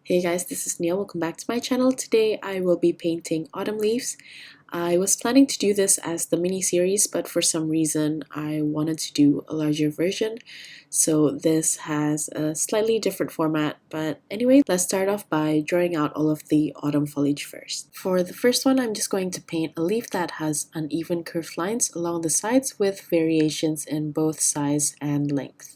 Hey guys, this is Nia. Welcome back to my channel. Today I will be painting autumn leaves. I was planning to do this as the mini series, but for some reason I wanted to do a larger version. So this has a slightly different format, but anyway, let's start off by drawing out all of the autumn foliage first. For the first one, I'm just going to paint a leaf that has uneven curved lines along the sides with variations in both size and length.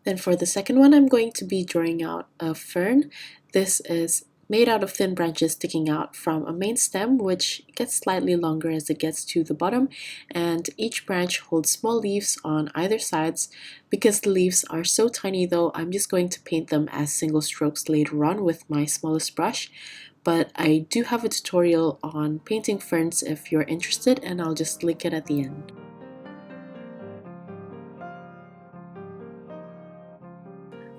Then for the second one, I'm going to be drawing out a fern. This is made out of thin branches sticking out from a main stem, which gets slightly longer as it gets to the bottom, and each branch holds small leaves on either sides. Because the leaves are so tiny though, I'm just going to paint them as single strokes later on with my smallest brush. But I do have a tutorial on painting ferns if you're interested, and I'll just link it at the end.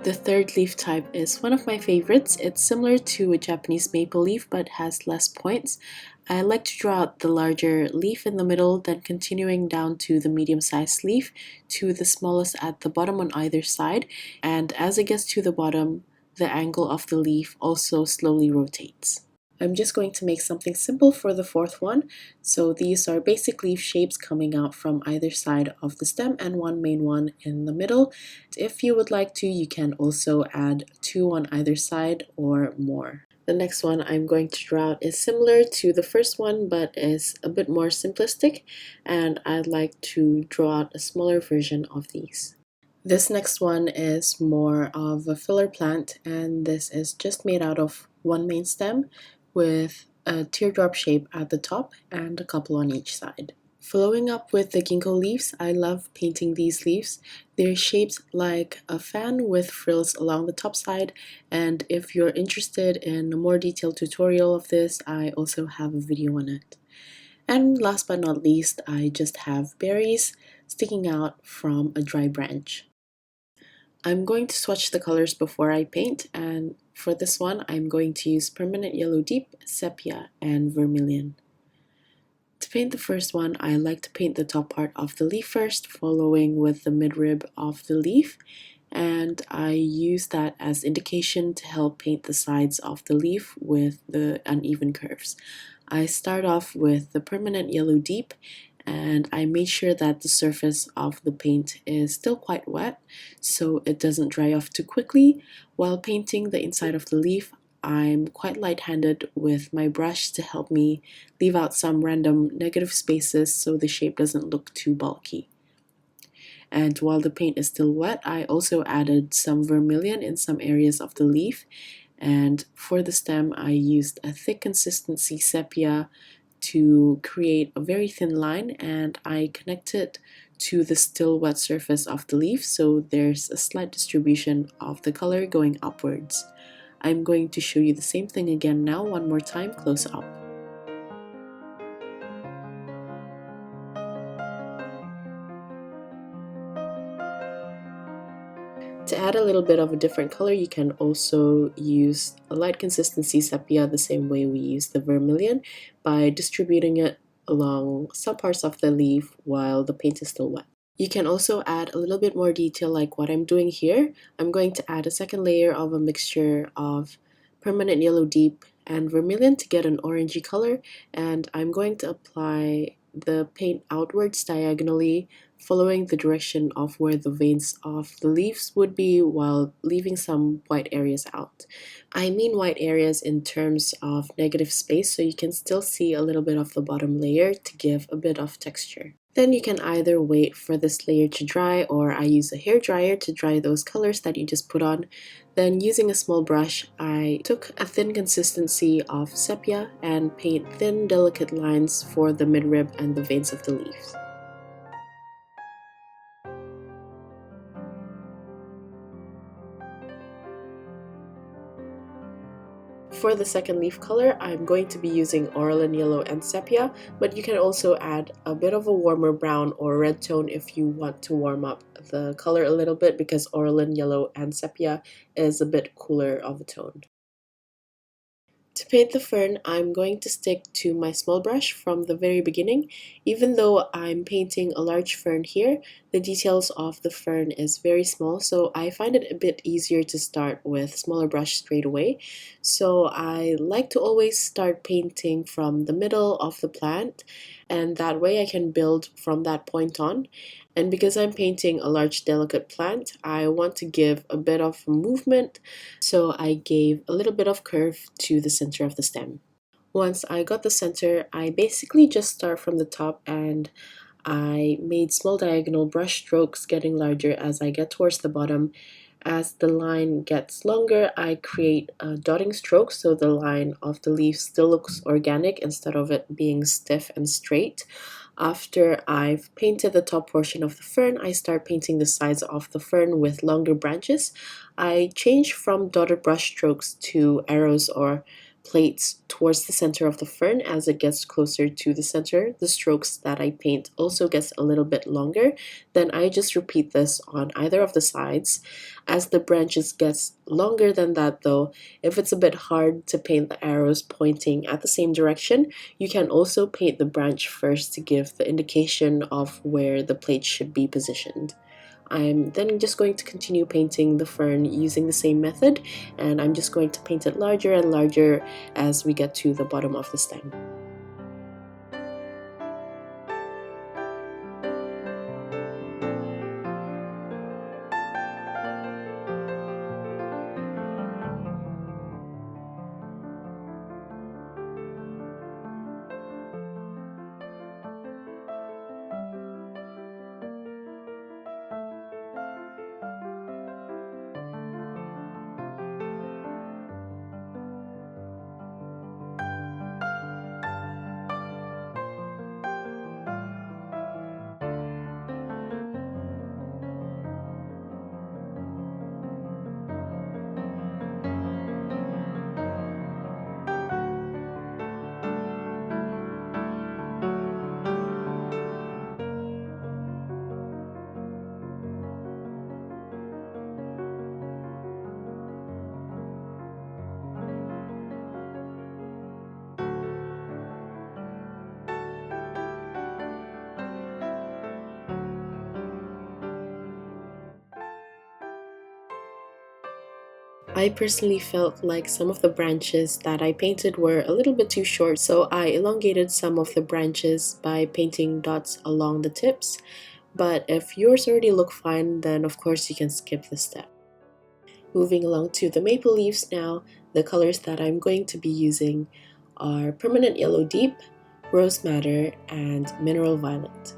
The third leaf type is one of my favorites. It's similar to a Japanese maple leaf but has less points. I like to draw out the larger leaf in the middle, then continuing down to the medium-sized leaf to the smallest at the bottom on either side. And as it gets to the bottom, the angle of the leaf also slowly rotates. I'm just going to make something simple for the fourth one. So these are basic leaf shapes coming out from either side of the stem and one main one in the middle. If you would like to, you can also add two on either side or more. The next one I'm going to draw out is similar to the first one but is a bit more simplistic, and I'd like to draw out a smaller version of these. This next one is more of a filler plant, and this is just made out of one main stem with a teardrop shape at the top and a couple on each side. Following up with the ginkgo leaves, I love painting these leaves. They're shaped like a fan with frills along the top side, and if you're interested in a more detailed tutorial of this, I also have a video on it. And last but not least, I just have berries sticking out from a dry branch. I'm going to swatch the colors before I paint, and for this one I'm going to use Permanent Yellow Deep, Sepia, and Vermilion. To paint the first one, I like to paint the top part of the leaf first, following with the midrib of the leaf, and I use that as indication to help paint the sides of the leaf with the uneven curves. I start off with the Permanent Yellow Deep, and I made sure that the surface of the paint is still quite wet so it doesn't dry off too quickly. While painting the inside of the leaf, I'm quite light-handed with my brush to help me leave out some random negative spaces so the shape doesn't look too bulky. And while the paint is still wet, I also added some vermilion in some areas of the leaf, and for the stem I used a thick consistency sepia to create a very thin line, and I connect it to the still wet surface of the leaf so there's a slight distribution of the color going upwards. I'm going to show you the same thing again now one more time close up. To add a little bit of a different color, you can also use a light consistency sepia the same way we use the vermilion by distributing it along some parts of the leaf while the paint is still wet. You can also add a little bit more detail like what I'm doing here. I'm going to add a second layer of a mixture of Permanent Yellow Deep and vermilion to get an orangey color, and I'm going to apply the paint outwards diagonally, following the direction of where the veins of the leaves would be while leaving some white areas out. I mean white areas in terms of negative space, so you can still see a little bit of the bottom layer to give a bit of texture. Then you can either wait for this layer to dry, or I use a hair dryer to dry those colors that you just put on. Then using a small brush, I took a thin consistency of sepia and paint thin delicate lines for the midrib and the veins of the leaves. For the second leaf color, I'm going to be using Orolin Yellow and Sepia, but you can also add a bit of a warmer brown or red tone if you want to warm up the color a little bit, because Orolin Yellow and Sepia is a bit cooler of a tone. To paint the fern, I'm going to stick to my small brush from the very beginning. Even though I'm painting a large fern here, the details of the fern is very small, so I find it a bit easier to start with smaller brush straight away. So I like to always start painting from the middle of the plant, and that way I can build from that point on. And because I'm painting a large delicate plant, I want to give a bit of movement, so I gave a little bit of curve to the center of the stem. Once I got the center, I basically just start from the top and I made small diagonal brush strokes getting larger as I get towards the bottom. As the line gets longer, I create dotting strokes so the line of the leaf still looks organic instead of it being stiff and straight. After I've painted the top portion of the fern, I start painting the sides of the fern with longer branches. I change from dotted brush strokes to arrows or plates towards the center of the fern. As it gets closer to the center, the strokes that I paint also gets a little bit longer. Then I just repeat this on either of the sides. As the branches gets longer than that though, if it's a bit hard to paint the arrows pointing at the same direction, you can also paint the branch first to give the indication of where the plate should be positioned. I'm then just going to continue painting the fern using the same method, and I'm just going to paint it larger and larger as we get to the bottom of the stem. I personally felt like some of the branches that I painted were a little bit too short, so I elongated some of the branches by painting dots along the tips. But if yours already look fine, then of course you can skip this step. Moving along to the maple leaves now, the colors that I'm going to be using are Permanent Yellow Deep, Rose Madder, and Mineral Violet.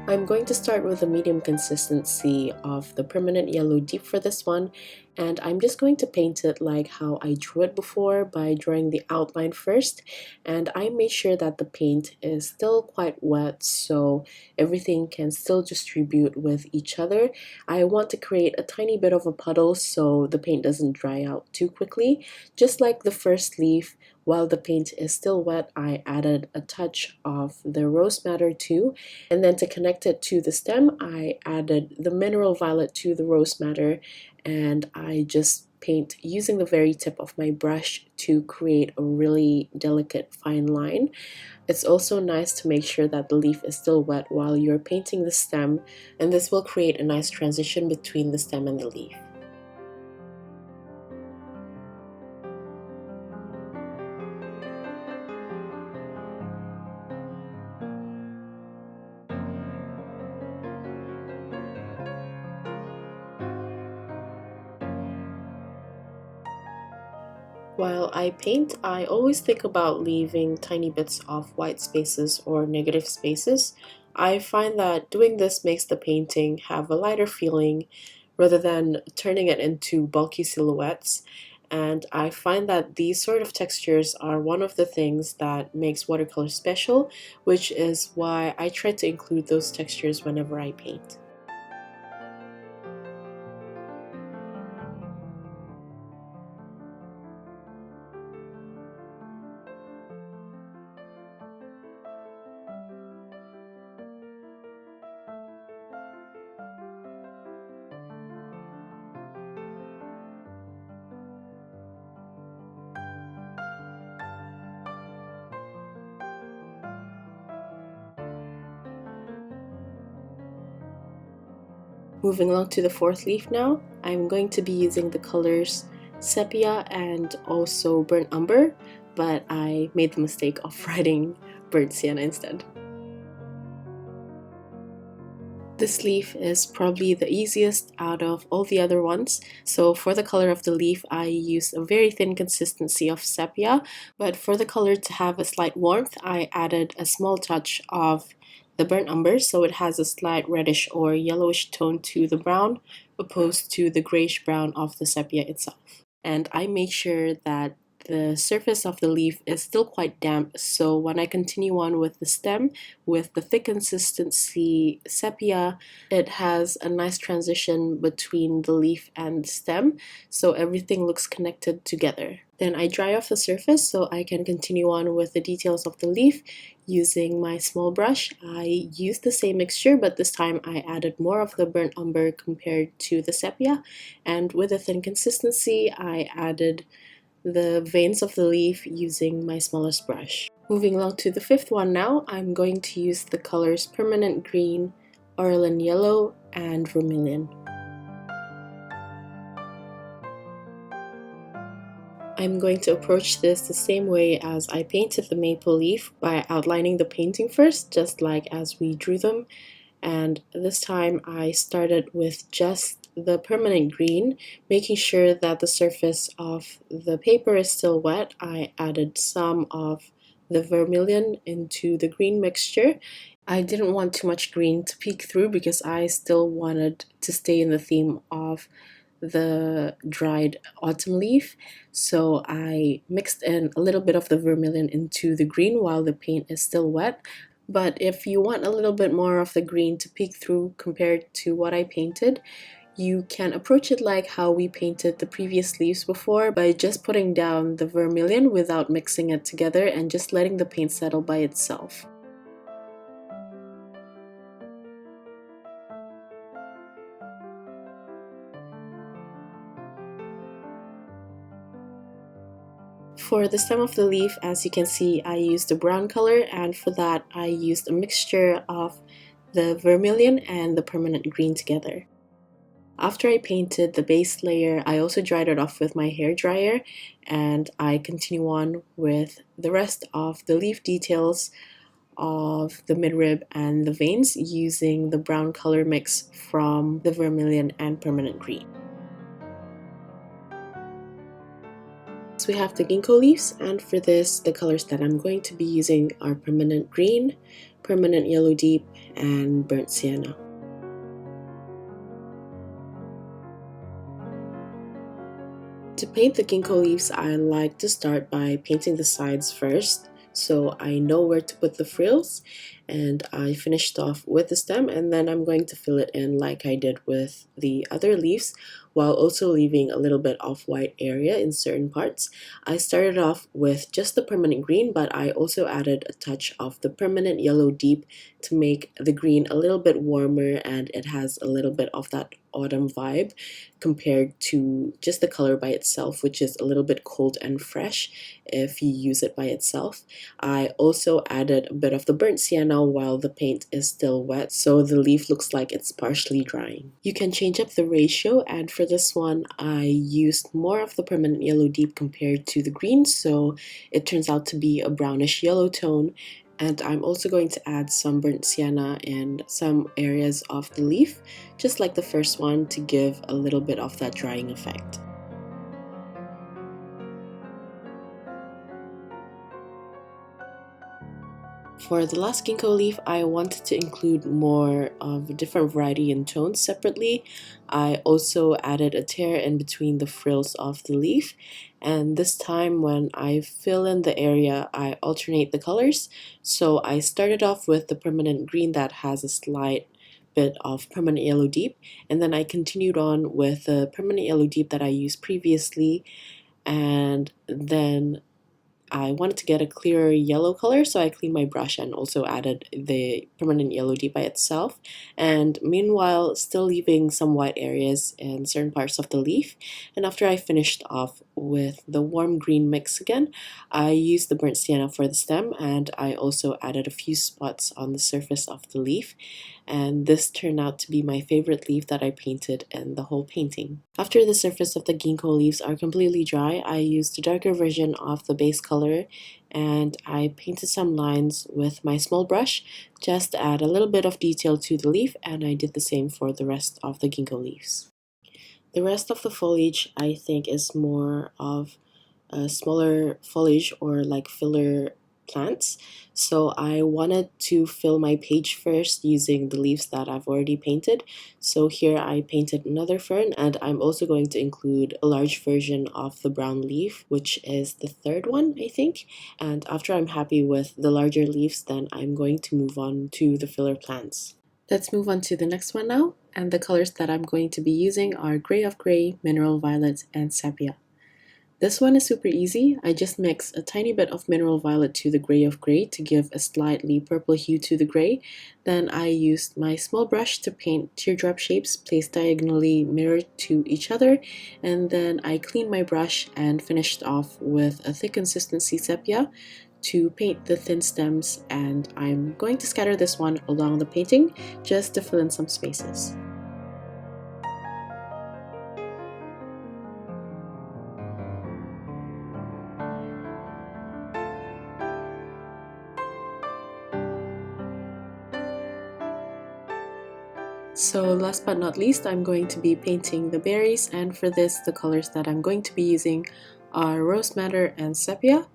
I'm going to start with a medium consistency of the Permanent Yellow Deep for this one, and I'm just going to paint it like how I drew it before by drawing the outline first, and I made sure that the paint is still quite wet so everything can still distribute with each other. I want to create a tiny bit of a puddle so the paint doesn't dry out too quickly. Just like the first leaf, while the paint is still wet, I added a touch of the Rose Madder too, and then to connect it to the stem, I added the Mineral Violet to the Rose Madder, and I just paint using the very tip of my brush to create a really delicate fine line. It's also nice to make sure that the leaf is still wet while you're painting the stem, and this will create a nice transition between the stem and the leaf. While I paint, I always think about leaving tiny bits of white spaces or negative spaces. I find that doing this makes the painting have a lighter feeling rather than turning it into bulky silhouettes. And I find that these sort of textures are one of the things that makes watercolor special, which is why I try to include those textures whenever I paint. Moving along to the fourth leaf now, I'm going to be using the colors Sepia and also Burnt Umber, but I made the mistake of writing Burnt Sienna instead. This leaf is probably the easiest out of all the other ones. So for the color of the leaf, I used a very thin consistency of sepia, but for the color to have a slight warmth, I added a small touch of the burnt umber, so it has a slight reddish or yellowish tone to the brown, opposed to the grayish brown of the sepia itself. And I made sure that the surface of the leaf is still quite damp, so when I continue on with the stem with the thick consistency sepia, it has a nice transition between the leaf and the stem, so everything looks connected together. Then I dry off the surface so I can continue on with the details of the leaf using my small brush. I used the same mixture, but this time I added more of the burnt umber compared to the sepia, and with a thin consistency I added the veins of the leaf using my smallest brush. Moving along to the fifth one now, I'm going to use the colors Permanent Green, Aurelin Yellow, and Vermilion. I'm going to approach this the same way as I painted the maple leaf, by outlining the painting first, just like as we drew them. And this time I started with just the permanent green, making sure that the surface of the paper is still wet. I added some of the vermilion into the green mixture. I didn't want too much green to peek through because I still wanted to stay in the theme of the dried autumn leaf, so I mixed in a little bit of the vermilion into the green while the paint is still wet. But if you want a little bit more of the green to peek through compared to what I painted, you can approach it like how we painted the previous leaves before, by just putting down the vermilion without mixing it together and just letting the paint settle by itself. For the stem of the leaf, as you can see, I used a brown color, and for that I used a mixture of the vermilion and the permanent green together. After I painted the base layer, I also dried it off with my hair dryer, and I continue on with the rest of the leaf details of the midrib and the veins using the brown color mix from the vermilion and permanent green. So we have the ginkgo leaves, and for this, the colors that I'm going to be using are permanent green, permanent yellow deep, and burnt sienna. To paint the ginkgo leaves, I like to start by painting the sides first, so I know where to put the frills, and I finished off with the stem, and then I'm going to fill it in like I did with the other leaves, while also leaving a little bit of white area in certain parts. I started off with just the permanent green, but I also added a touch of the permanent yellow deep to make the green a little bit warmer, and it has a little bit of that autumn vibe compared to just the color by itself, which is a little bit cold and fresh if you use it by itself. I also added a bit of the burnt sienna while the paint is still wet, so the leaf looks like it's partially drying. You can change up the ratio, and for this one I used more of the permanent yellow deep compared to the green, so it turns out to be a brownish yellow tone. And I'm also going to add some burnt sienna in some areas of the leaf, just like the first one, to give a little bit of that drying effect. For the last ginkgo leaf, I wanted to include more of a different variety in tones separately. I also added a tear in between the frills of the leaf, and this time when I fill in the area, I alternate the colors. So I started off with the permanent green that has a slight bit of permanent yellow deep, and then I continued on with the permanent yellow deep that I used previously, and then I wanted to get a clearer yellow color, so I cleaned my brush and also added the permanent yellow dye by itself. And meanwhile, still leaving some white areas in certain parts of the leaf. And after I finished off with the warm green mix again, I used the burnt sienna for the stem, and I also added a few spots on the surface of the leaf. And this turned out to be my favorite leaf that I painted in the whole painting. After the surface of the ginkgo leaves are completely dry, I used a darker version of the base color and I painted some lines with my small brush just to add a little bit of detail to the leaf, and I did the same for the rest of the ginkgo leaves. The rest of the foliage I think is more of a smaller foliage or like filler plants. So I wanted to fill my page first using the leaves that I've already painted. So here I painted another fern, and I'm also going to include a large version of the brown leaf, which is the third one, I think. And after I'm happy with the larger leaves, then I'm going to move on to the filler plants. Let's move on to the next one now, and the colors that I'm going to be using are Gray of Gray, Mineral Violet, and Sepia. This one is super easy. I just mix a tiny bit of mineral violet to the gray of gray to give a slightly purple hue to the gray. Then I used my small brush to paint teardrop shapes placed diagonally mirrored to each other. And then I cleaned my brush and finished off with a thick consistency sepia to paint the thin stems. And I'm going to scatter this one along the painting just to fill in some spaces. So last but not least, I'm going to be painting the berries, and for this the colors that I'm going to be using are Rose Madder and Sepia.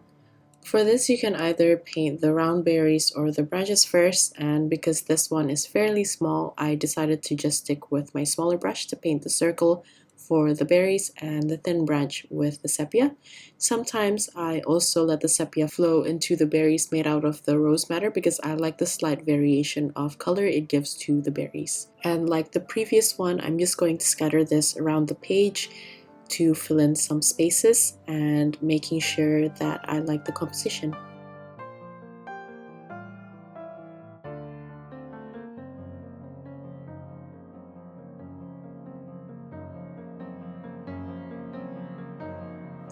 For this you can either paint the round berries or the branches first, and because this one is fairly small, I decided to just stick with my smaller brush to paint the circle for the berries and the thin branch with the sepia. Sometimes I also let the sepia flow into the berries made out of the rose madder because I like the slight variation of color it gives to the berries. And like the previous one, I'm just going to scatter this around the page to fill in some spaces and making sure that I like the composition.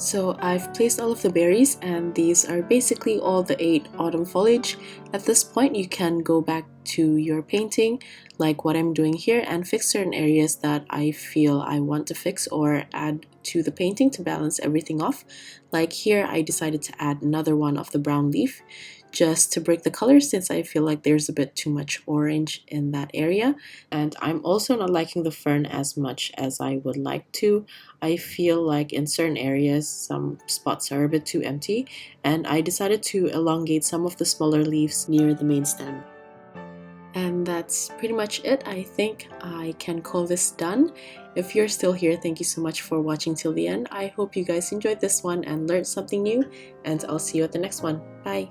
So I've placed all of the berries, and these are basically all the 8 autumn foliage. At this point you can go back to your painting like what I'm doing here and fix certain areas that I feel I want to fix or add to the painting to balance everything off. Like here I decided to add another one of the brown leaf just to break the color since I feel like there's a bit too much orange in that area. And I'm also not liking the fern as much as I would like to. I feel like in certain areas some spots are a bit too empty, and I decided to elongate some of the smaller leaves near the main stem. And that's pretty much it. I think I can call this done. If you're still here, thank you so much for watching till the end. I hope you guys enjoyed this one and learned something new, and I'll see you at the next one. Bye!